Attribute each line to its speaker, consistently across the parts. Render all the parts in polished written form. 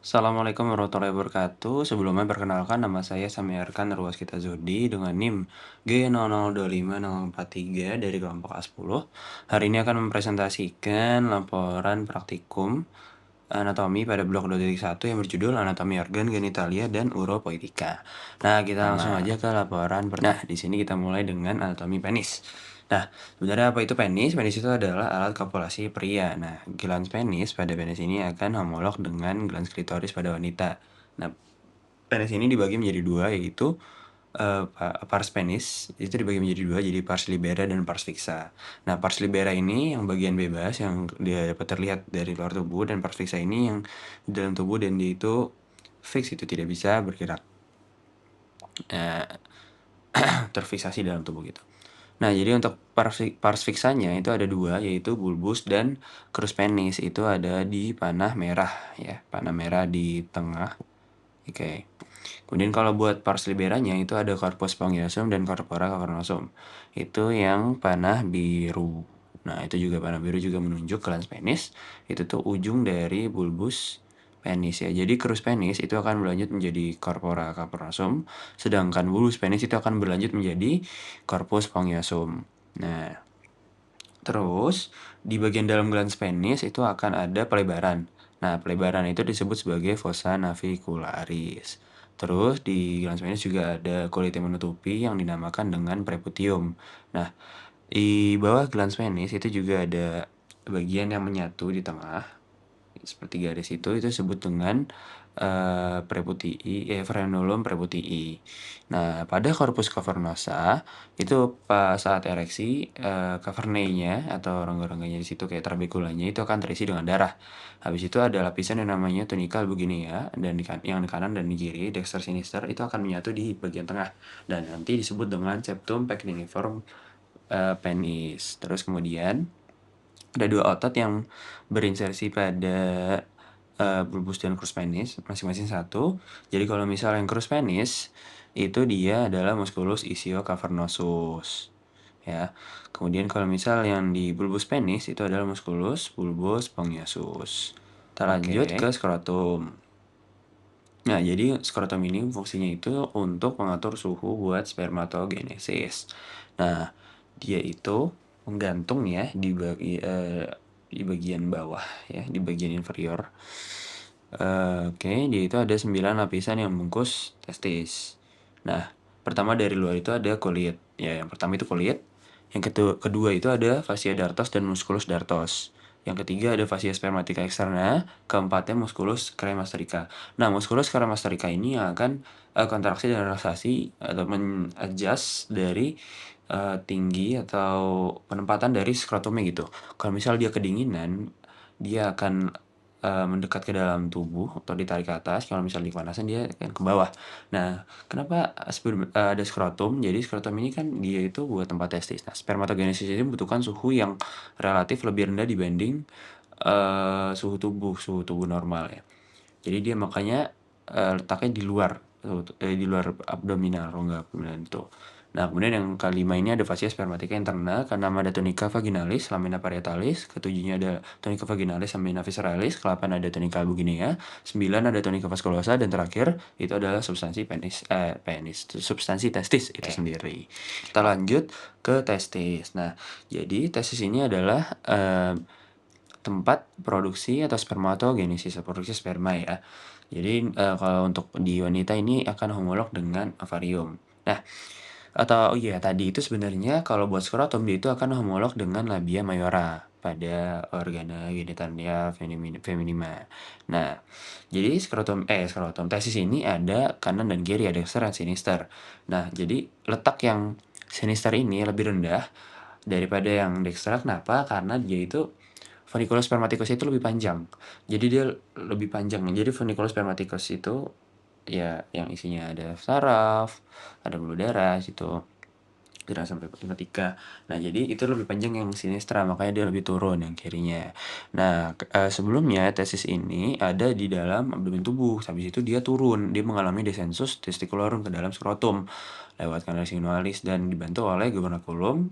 Speaker 1: Assalamualaikum warahmatullahi wabarakatuh. Sebelumnya perkenalkan nama saya Samiarkan Ruwaskita Zudi dengan NIM G002543 dari kelompok A10. Hari ini akan mempresentasikan laporan praktikum anatomi pada blok 2.1 yang berjudul Anatomi Organ Genitalia dan Uropoetika. Nah, kita langsung aja ke laporan. Nah, di sini kita mulai dengan anatomi penis. Nah, sebenarnya apa itu penis? Penis itu adalah alat kopulasi pria. Nah, glans penis pada penis ini akan homolog dengan glans klitoris pada wanita. Nah, penis ini dibagi menjadi dua, yaitu pars penis itu dibagi menjadi dua, jadi pars libera dan pars fixa. Nah, pars libera ini yang bagian bebas yang dia dapat terlihat dari luar tubuh, dan pars fixa ini yang di dalam tubuh dan dia itu fix, itu tidak bisa bergerak, eh, terfiksasi dalam tubuh gitu. Nah, jadi untuk pars fiksanya itu ada dua, yaitu bulbus dan crus penis. Itu ada di panah merah ya, panah merah di tengah. Oke. Kemudian kalau buat pars liberanya itu ada corpus spongiosum dan corpora cavernosum. Itu yang panah biru. Nah, itu juga panah biru juga menunjuk glans penis. Itu tuh ujung dari bulbus penis ya. Jadi crus penis itu akan berlanjut menjadi corpora cavernosum, sedangkan bulbus penis itu akan berlanjut menjadi corpus spongiosum. Nah, terus di bagian dalam glans penis itu akan ada pelebaran. Nah, pelebaran itu disebut sebagai fossa navicularis. Terus di glans penis juga ada kulit yang menutupi yang dinamakan dengan preputium. Nah, di bawah glans penis itu juga ada bagian yang menyatu di tengah, seperti garis itu disebut dengan frenulum preputii. Nah, pada corpus cavernosa itu pas saat ereksi, cavernea atau rongga-rongganya di situ kayak trabeculae-nya itu akan terisi dengan darah. Habis itu ada lapisan yang namanya tunica albuginea, dan yang di kanan dan di kiri dexter sinister itu akan menyatu di bagian tengah dan nanti disebut dengan septum pectiniform penis. Terus kemudian ada dua otot yang berinsersi pada bulbus dan crus penis, masing-masing satu. Jadi kalau misal yang crus penis itu dia adalah musculus ischiocavernosus ya. Kemudian kalau misal yang di bulbus penis itu adalah musculus bulbus spongiasus. Kita lanjut ke skrotum. Nah, jadi skrotum ini fungsinya itu untuk mengatur suhu buat spermatogenesis. Nah, dia itu menggantung ya di bagian bawah ya, di bagian inferior. Oke, dia itu ada 9 lapisan yang membungkus testis. Nah, pertama dari luar itu ada kulit. Ya, yang pertama itu kulit. Yang kedua itu ada fascia dartos dan musculus dartos. Yang ketiga ada fascia spermatica externa, keempatnya musculus cremasterika. Nah, musculus cremasterika ini yang akan kontraksi dan relaksasi atau men-adjust dari tinggi atau penempatan dari skrotumnya gitu. Kalau misal dia kedinginan, dia akan mendekat ke dalam tubuh atau ditarik ke atas. Kalau misalnya dipanasin dia akan ke bawah. Nah, kenapa ada skrotum? Jadi skrotum ini kan dia itu buat tempat testis. Nah, spermatogenesis ini membutuhkan suhu yang relatif lebih rendah dibanding suhu tubuh normal ya. Jadi dia makanya letaknya di luar abdominal, rongga abdominal itu. Nah, kemudian yang kelima ini ada fascia spermatica interna, keenam ada tunica vaginalis, lamina parietalis, ketujuhnya ada tunica vaginalis, lamina visceralis, ke-8 ada tunica albuginea, 9 ada tunica vasculosa, dan terakhir itu adalah substansi substansi testis itu sendiri. Kita lanjut ke testis. Nah, jadi testis ini adalah tempat produksi atau spermatogenesis, produksi sperma ya. Jadi kalau untuk di wanita ini akan homolog dengan ovarium. Nah, atau oh iya tadi itu sebenarnya kalau buat skrotum dia itu akan homolog dengan labia mayora pada organa genitalia feminima. Nah, jadi skrotum testis ini ada kanan dan kiri, ada dexter dan sinister. Nah, jadi letak yang sinister ini lebih rendah daripada yang dexter. Kenapa? Karena dia itu Funiculus spermaticus itu lebih panjang. Jadi dia lebih panjang. Jadi Funiculus spermaticus itu ya yang isinya ada saraf, ada pembuluh darah situ, gerak sampai tiga. Nah, jadi itu lebih panjang yang sinistra, makanya dia lebih turun yang kirinya. Nah, sebelumnya tesis ini ada di dalam abdomen tubuh. Habis itu dia turun, dia mengalami descensus testicularum ke dalam skrotum lewat kanal sigmoidalis dan dibantu oleh gubernaculum.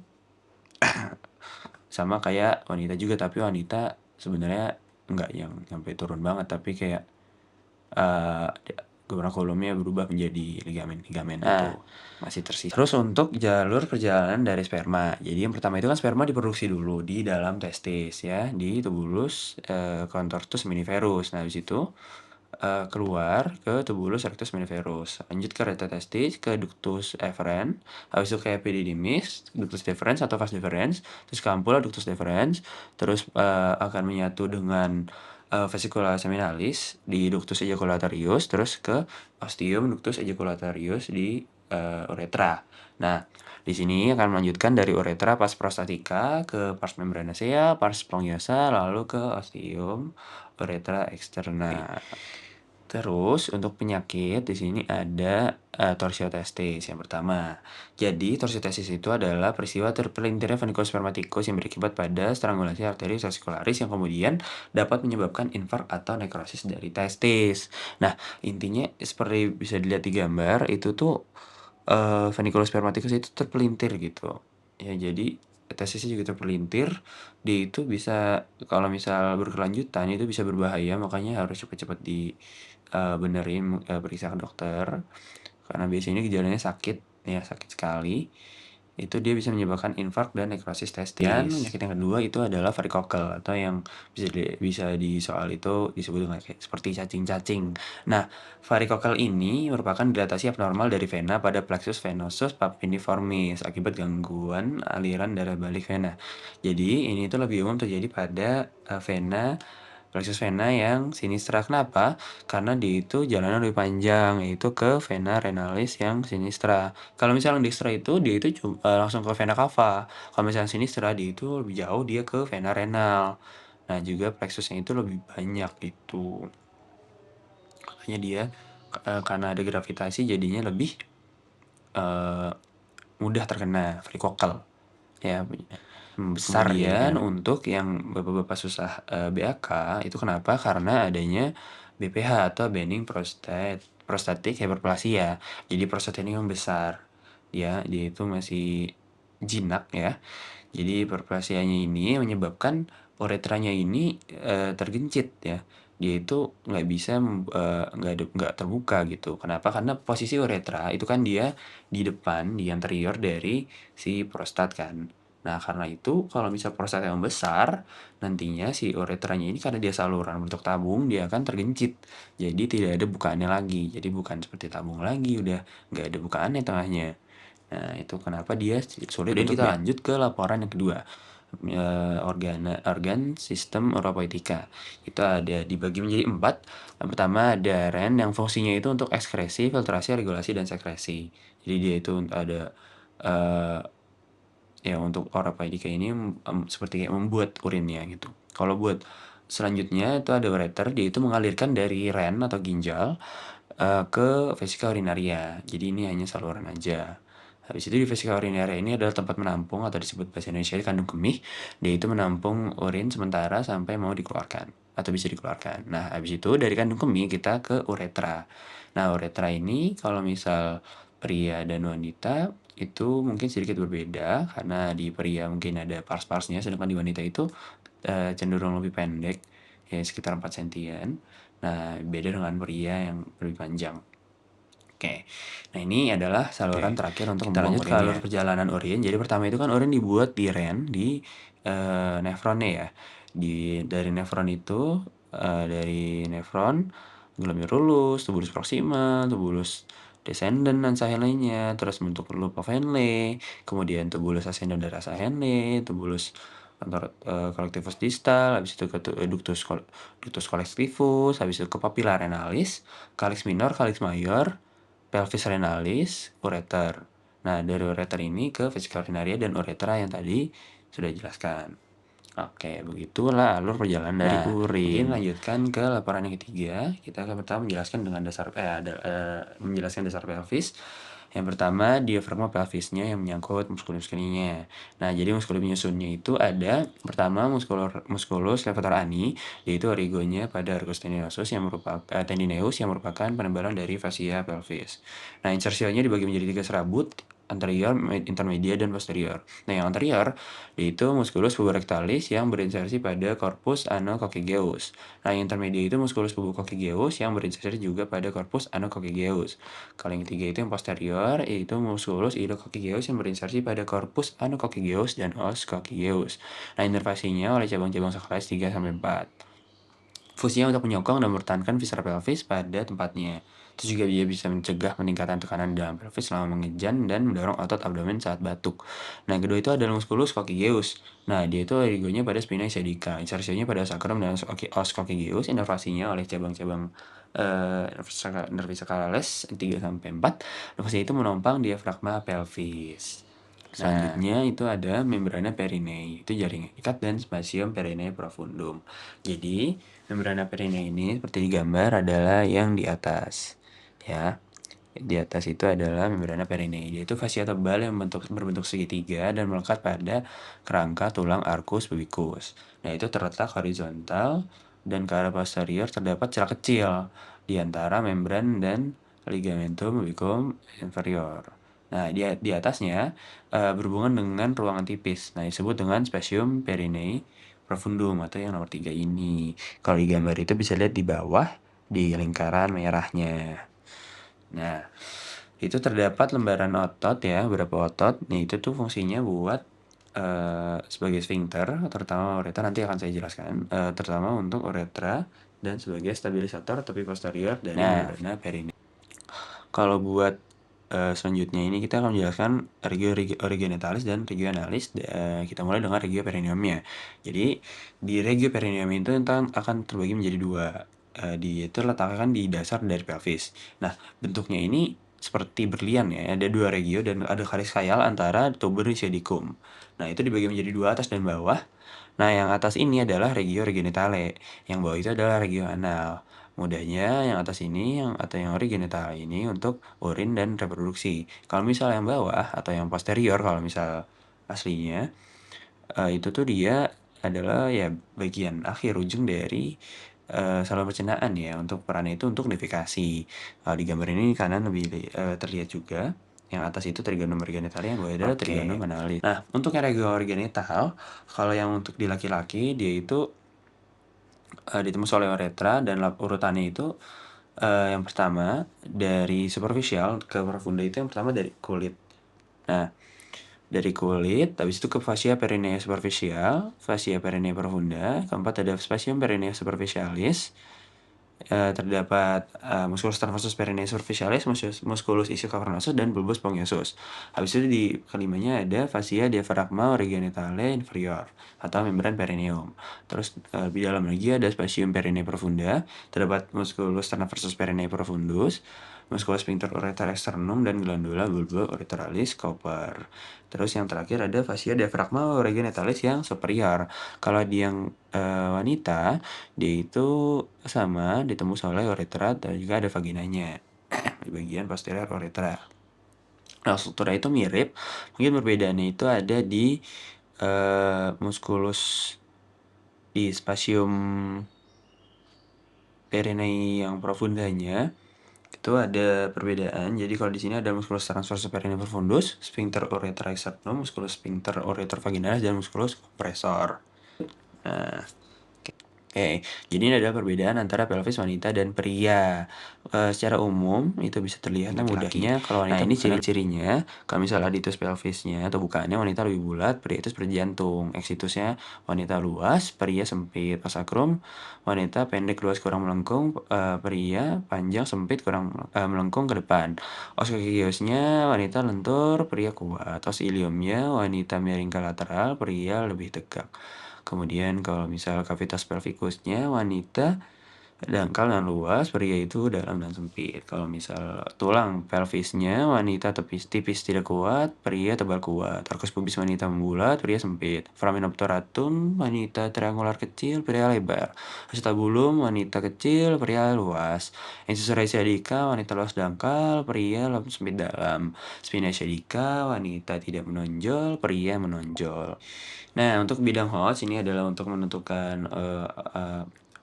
Speaker 1: Sama kayak wanita juga, tapi wanita sebenarnya enggak yang sampai turun banget, tapi kayak eee, Grankulumnya berubah menjadi ligamen-ligamen itu masih tersisa. Terus untuk jalur perjalanan dari sperma. Jadi yang pertama itu kan sperma diproduksi dulu di dalam testis ya, di tubulus, contortus miniferus. Nah habis itu, keluar ke tubulus rectus miniferus, lanjut ke rete testis, ke ductus efferens, habis itu ke epididymis, ductus deferens atau vas deferens, terus ke ampulla ductus deferens, terus, akan menyatu dengan, vesicula seminalis di ductus ejaculatorius, terus ke ostium ductus ejaculatorius di, uretra. Nah, di sini akan melanjutkan dari uretra pars prostatica ke pars membranacea, pars spongiosum, lalu ke ostium uretra externa. Terus untuk penyakit di sini ada, torsiotestis yang pertama. Jadi torsiotestis itu adalah peristiwa terpelintirnya vanicus spermaticus yang berakibat pada strangulasi arteri vesicularis yang kemudian dapat menyebabkan infark atau nekrosis dari testis. Nah, intinya seperti bisa dilihat di gambar itu tuh, vanicus spermaticus itu terpelintir gitu. Ya jadi testisnya juga terpelintir, dia itu bisa kalau misal berkelanjutan itu bisa berbahaya, makanya harus cepet-cepet benerin, periksa ke dokter, karena biasanya gejalanya sakit, ya sakit sekali, itu dia bisa menyebabkan infark dan nekrosis testis. Dan penyakit yang kedua itu adalah varikokel atau yang bisa di soal itu disebut dengan kayak seperti cacing-cacing. Nah, varikokel ini merupakan dilatasi abnormal dari vena pada plexus venosus papiniformis akibat gangguan aliran darah balik vena. Jadi ini tuh lebih umum terjadi pada, vena plexus vena yang sinistra. Kenapa? Karena dia itu jalannya lebih panjang, yaitu ke vena renalis yang sinistra. Kalau misalnya distra itu dia itu langsung ke vena cava. Kalau misalnya sinistra dia itu lebih jauh, dia ke vena renal. Nah, juga plexusnya itu lebih banyak gitu. Makanya dia karena ada gravitasi jadinya lebih mudah terkena varikokel. Ya, besar kemudian ya. Untuk yang bapak-bapak susah, BAK itu kenapa? Karena adanya BPH atau benign prostatic hyperplasia. Jadi prostat ini membesar, dia itu masih jinak ya. Jadi hiperplasianya ini menyebabkan uretranya ini, tergencit ya. Dia itu nggak bisa nggak terbuka gitu. Kenapa? Karena posisi uretra itu kan dia di depan, di anterior dari si prostat kan. Nah, karena itu kalau misal prostat yang besar, nantinya si uretranya ini karena dia saluran bentuk tabung, dia akan tergencit. Jadi tidak ada bukaannya lagi. Jadi bukan seperti tabung lagi, udah nggak ada bukaannya tengahnya. Nah, itu kenapa dia sulit. Kemudian kita lanjut ke laporan yang kedua. Organ sistem uropoetika. Itu ada dibagi menjadi 4. Yang pertama ada REN yang fungsinya itu untuk ekskresi, filtrasi, regulasi, dan sekresi. Jadi dia itu ada ya untuk uropoetika ini seperti kayak membuat urinnya gitu. Kalau buat selanjutnya itu ada ureter, dia itu mengalirkan dari REN atau ginjal ke vesika urinaria. Jadi ini hanya saluran aja. Habis itu di vesika urinaria ini adalah tempat menampung atau disebut bahasa Indonesia kandung kemih. Dia itu menampung urin sementara sampai mau dikeluarkan atau bisa dikeluarkan. Nah, habis itu dari kandung kemih kita ke uretra. Nah, uretra ini kalau misal pria dan wanita itu mungkin sedikit berbeda karena di pria mungkin ada pars-parsnya, sedangkan di wanita itu cenderung lebih pendek, ya sekitar 4 sentian. Nah, beda dengan pria yang lebih panjang. Oke. Nah, ini adalah saluran terakhir untuk kita lanjut ke alur perjalanan urin. Jadi pertama itu kan urin dibuat di ren di nefronnya ya. Dari nefron itu dari nefron glomerulus, tubulus proximal, tubulus descendens dan lainnya, terus bentuk loop of Henle, kemudian tubulus ascendens dari rasa Henle, tubulus collectivus distal, habis itu ke ductus collectivus, habis itu ke papilla renalis, calyx minor, calyx mayor, pelvis renalis, ureter. Nah, dari ureter ini ke vesika urinaria dan uretra yang tadi sudah dijelaskan. Oke, begitulah alur perjalanan dari urin. Mungkin lanjutkan ke laporan yang ketiga. Kita akan pertama menjelaskan dasar pelvis. Yang pertama, diafragma pelvisnya yang menyangkut musculus scleninya. Nah, jadi musculus penyusunnya itu ada pertama musculus levator ani, yaitu origonya pada arcus tendineus yang merupakan penebalan dari fascia pelvis. Nah, insersionya dibagi menjadi 3 serabut anterior, intermedia, dan posterior. Nah, yang anterior yaitu musculus puborectalis yang berinsersi pada corpus anococcygeus. Nah, yang intermedia itu musculus pubococcygeus yang berinsersi juga pada corpus anococcygeus. Kalau yang ketiga itu yang posterior, yaitu musculus iliococcygeus yang berinsersi pada corpus anococcygeus dan os coccygeus. Nah, inervasinya oleh cabang-cabang sacrales 3 sampai 4. Fungsinya untuk menyokong dan mempertahankan viscera pelvis pada tempatnya. Terus juga dia bisa mencegah peningkatan tekanan dalam pelvis selama mengejan dan mendorong otot abdomen saat batuk. Nah, yang kedua itu adalah musculus coccygeus. Nah, dia itu erigonya pada spina sciatica, insersinya pada sacrum dan os coccygeus, inervasinya oleh cabang-cabang nervi sacrales 3 sampai 4. Fungsinya itu menopang diafragma pelvis. Selanjutnya itu ada membrana perineum, itu jaringan ikat dan spasium perineum profundum. Jadi, membrana perineum ini seperti di gambar adalah yang di atas, ya. Di atas itu adalah membrana perineum, yaitu fascia tebal yang berbentuk segitiga dan melekat pada kerangka tulang arcus pubicus. Nah, itu terletak horizontal dan ke arah posterior terdapat celah kecil di antara membran dan ligamentum pubicum inferior. Nah, di atasnya berhubungan dengan ruangan tipis. Nah, disebut dengan spasium perineum profundum atau yang nomor 3 ini. Kalau di gambar itu bisa lihat di bawah di lingkaran merahnya. Nah, itu terdapat lembaran otot ya, beberapa otot. Nah, itu tuh fungsinya buat sebagai sphincter, terutama uretra, nanti akan saya jelaskan, terutama untuk uretra dan sebagai stabilisator tepi posterior dari membrana perineum. Kalau buat selanjutnya ini kita akan menjelaskan regio genitalis dan regio analis. Kita mulai dengan regio perineumnya. Jadi di regio perineum itu akan terbagi menjadi dua. Dia itu letakkan di dasar dari pelvis. Nah, bentuknya ini seperti berlian ya. Ada dua regio dan ada garis khayal antara tuber ischioticum. Nah, itu dibagi menjadi dua, atas dan bawah. Nah, yang atas ini adalah regio genitale, yang bawah itu adalah regio anal. Mudahnya yang atas ini atau yang genitale ini untuk urin dan reproduksi. Kalau misal yang bawah atau yang posterior, kalau misal aslinya itu tuh dia adalah ya bagian akhir ujung dari saluran pencernaan ya, untuk perannya itu untuk defekasi. Kalau di gambar ini kanan lebih terlihat juga. Yang atas itu trigonum genitalis, yang bawah adalah trigonum analis. Nah, untuk yang regio genital, kalau yang untuk di laki-laki dia itu ditembus oleh uretra dan urutannya itu yang pertama dari superficial ke profunda, itu yang pertama dari kulit. Nah, dari kulit, habis itu ke fascia perineum superficial, fascia perineum profunda, keempat ada spasium perineum superficialis, terdapat musculus transversus perineum superficialis, musculus ischiocavernosus, dan bulbus spongiosum. Habis itu di kelimanya ada fascia diaphragma genitale inferior atau membran perineum. Terus di dalam lagi ada spasium perineum profunda, terdapat musculus transversus perineum profundus, musculus sphincter ureter externum, dan glandula bulba ureteralis cooper. Terus yang terakhir ada fascia diaphragma genitalis yang superior. Kalau di yang wanita, dia itu sama ditembus oleh uretra dan juga ada vaginanya di bagian posterior uretra. Nah, strukturnya itu mirip, mungkin perbedaannya itu ada di musculus di spasium perineum yang profundanya itu ada perbedaan. Jadi kalau di sini ada musculus transversus perineum profundus, sphincter ureter externum, musculus sphincter ureter vaginalis, dan musculus compressor. Nah, Oke, jadi ini adalah perbedaan antara pelvis wanita dan pria. Secara umum itu bisa terlihat mudahnya kalau wanita. Nah, ini ciri-cirinya. Kalau misalnya aditus pelvisnya atau bukannya wanita lebih bulat, pria itu seperti jantung. Exitusnya wanita luas, pria sempit. Sacrum wanita pendek luas kurang melengkung, pria panjang sempit kurang melengkung ke depan. Os coccygeusnya wanita lentur, pria kuat. Os iliumnya wanita miring ke lateral, pria lebih tegak. Kemudian kalau misal kavitas pelvikusnya wanita dangkal dan luas, pria itu dalam dan sempit. Kalau misal tulang pelvisnya wanita tipis tidak kuat, pria tebal kuat. Arcus pubis wanita membulat, pria sempit. Foramen obturatum wanita triangular kecil, pria lebar. Acetabulum wanita kecil, pria luas. Incisura sciatica wanita luas dangkal, pria sempit dalam. Spina sciatica wanita tidak menonjol, pria menonjol. Nah, untuk bidang Hodge ini adalah untuk menentukan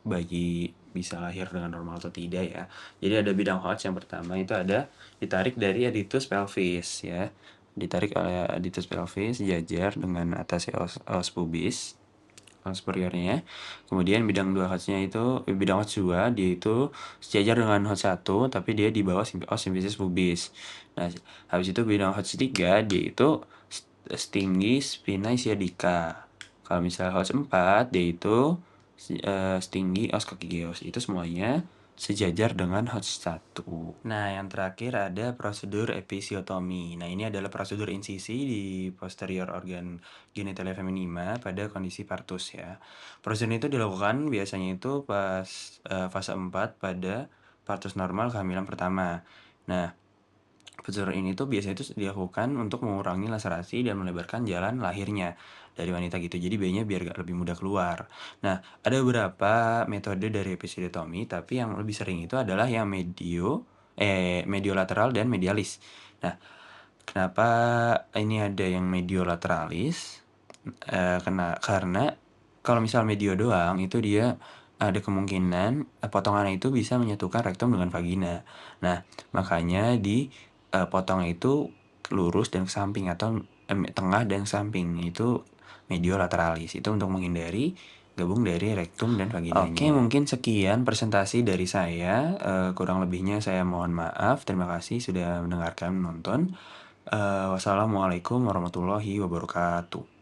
Speaker 1: bayi bisa lahir dengan normal atau tidak ya. Jadi ada bidang Hodge yang pertama itu ada ditarik dari aditus pelvis ya. ditarik oleh ditus pelvis sejajar dengan atasnya os pubis, os superiornya. Kemudian bidang HOTS 2 dia itu sejajar dengan HOTS 1 tapi dia di bawah os simfisis pubis. Nah, habis itu bidang HOTS 3 dia itu setinggi spinae sciatica. Kalau misalnya HOTS 4 dia itu setinggi os kaki geos. Itu semuanya sejajar dengan HOTS 1. Nah, yang terakhir ada prosedur episiotomi. Nah, ini adalah prosedur insisi di posterior organ genitalia feminima pada kondisi partus ya. Prosedur itu dilakukan biasanya itu pas fase 4 pada partus normal kehamilan pertama. Nah, prosedur ini tuh biasanya itu dilakukan untuk mengurangi laserasi dan melebarkan jalan lahirnya dari wanita gitu. Jadi bayinya biar lebih mudah keluar. Nah, ada beberapa metode dari episiotomi, tapi yang lebih sering itu adalah yang mediolateral dan medialis. Nah, kenapa ini ada yang mediolateralis? Karena kalau misal medio doang itu dia ada kemungkinan potongan itu bisa menyatukan rektum dengan vagina. Nah, makanya potongnya itu lurus dan ke samping atau tengah dan samping, itu mediolateralis. Itu untuk menghindari gabung dari rektum dan vaginanya. Oke, mungkin sekian presentasi dari saya. Kurang lebihnya saya mohon maaf. Terima kasih sudah mendengarkan, menonton. Wassalamualaikum warahmatullahi wabarakatuh.